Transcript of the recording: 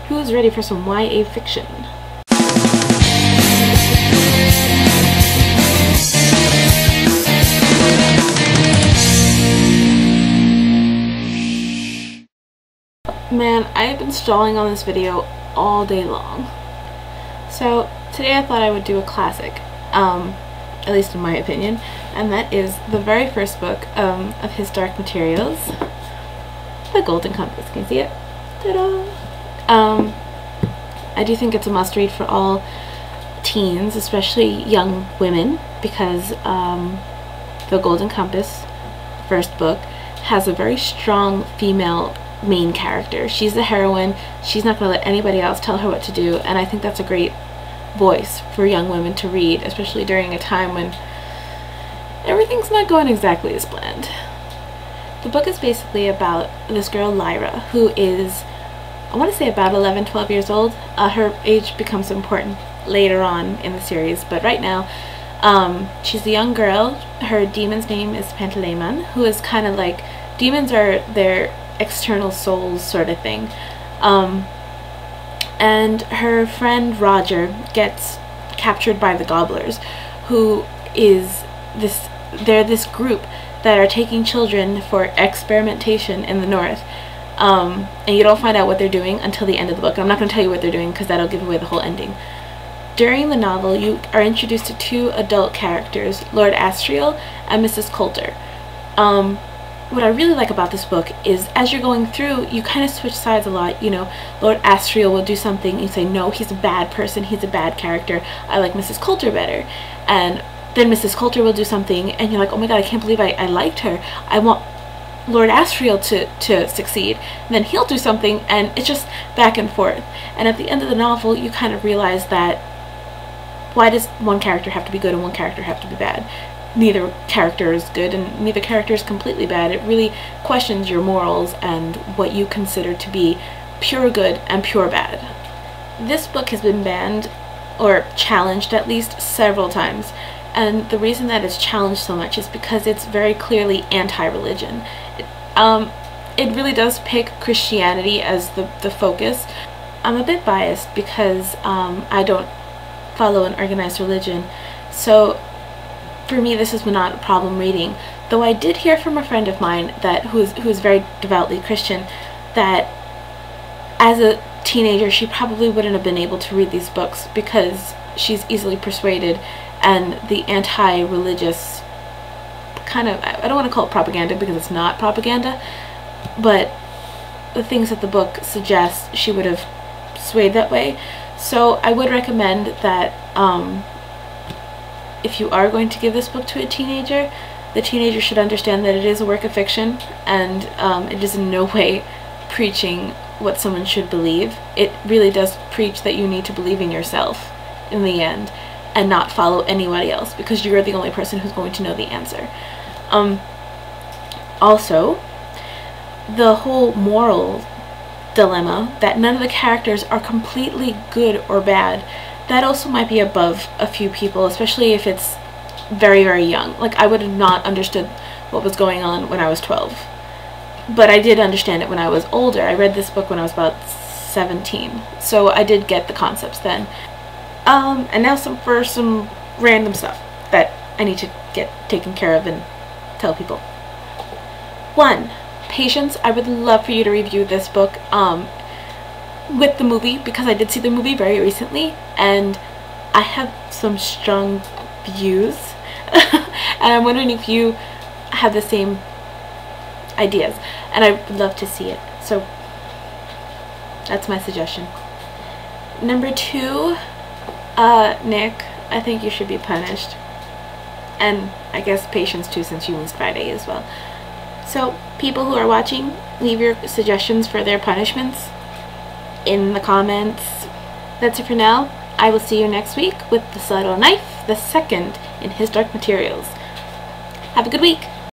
Who's ready for some YA fiction? Man, I've been stalling on this video all day long. So today I thought I would do a classic, at least in my opinion, and that is the very first book of his Dark Materials, The Golden Compass. Can you see it? Ta-da! I do think it's a must-read for all teens, especially young women, because The Golden Compass, first book, has a very strong female main character. She's the heroine. She's not going to let anybody else tell her what to do, and I think that's a great voice for young women to read, especially during a time when everything's not going exactly as planned. The book is basically about this girl Lyra, who is, I want to say, about 11-12 years old. Her age becomes important later on in the series, but right now she's a young girl. Her demon's name is Pantaleimon, who is kind of like, demons are their external souls sort of thing. And her friend Roger gets captured by the Gobblers, who is they're this group that are taking children for experimentation in the north. And you don't find out what they're doing until the end of the book. And I'm not going to tell you what they're doing because that'll give away the whole ending. During the novel, you are introduced to two adult characters, Lord Asriel and Mrs. Coulter. What I really like about this book is, as you're going through, you kind of switch sides a lot. You know, Lord Asriel will do something, you say, no, he's a bad person, he's a bad character, I like Mrs. Coulter better. And then Mrs. Coulter will do something, and you're like, oh my god, I can't believe I liked her. I want Lord Asriel to succeed. And then he'll do something, and it's just back and forth. And at the end of the novel, you kind of realize that, why does one character have to be good and one character have to be bad? Neither character is good and neither character is completely bad. It really questions your morals and what you consider to be pure good and pure bad. This book has been banned, or challenged at least, several times. And the reason that it's challenged so much is because it's very clearly anti-religion. It really does pick Christianity as the focus. I'm a bit biased because I don't follow an organized religion, so for me this is not a problem reading. Though I did hear from a friend of mine that who is very devoutly Christian, that as a teenager she probably wouldn't have been able to read these books because she's easily persuaded, and the anti-religious kind of, I don't want to call it propaganda because it's not propaganda, but the things that the book suggests, she would have swayed that way. So I would recommend that if you are going to give this book to a teenager, the teenager should understand that it is a work of fiction, and it is in no way preaching what someone should believe. It really does preach that you need to believe in yourself in the end and not follow anybody else, because you're the only person who's going to know the answer. Also, the whole moral dilemma that none of the characters are completely good or bad, that also might be above a few people, especially if it's very, very young. Like, I would have not understood what was going on when I was 12. But I did understand it when I was older. I read this book when I was about 17. So I did get the concepts then. And now for some random stuff that I need to get taken care of and tell people. 1. Patience. I would love for you to review this book with the movie, because I did see the movie very recently and I have some strong views and I'm wondering if you have the same ideas, and I would love to see it. So that's my suggestion. Number 2, Nick, I think you should be punished, and I guess Patience too, since you missed Friday as well. So people who are watching, leave your suggestions for their punishments in the comments. That's it for now. I will see you next week with The Subtle Knife, the second in his Dark Materials. Have a good week!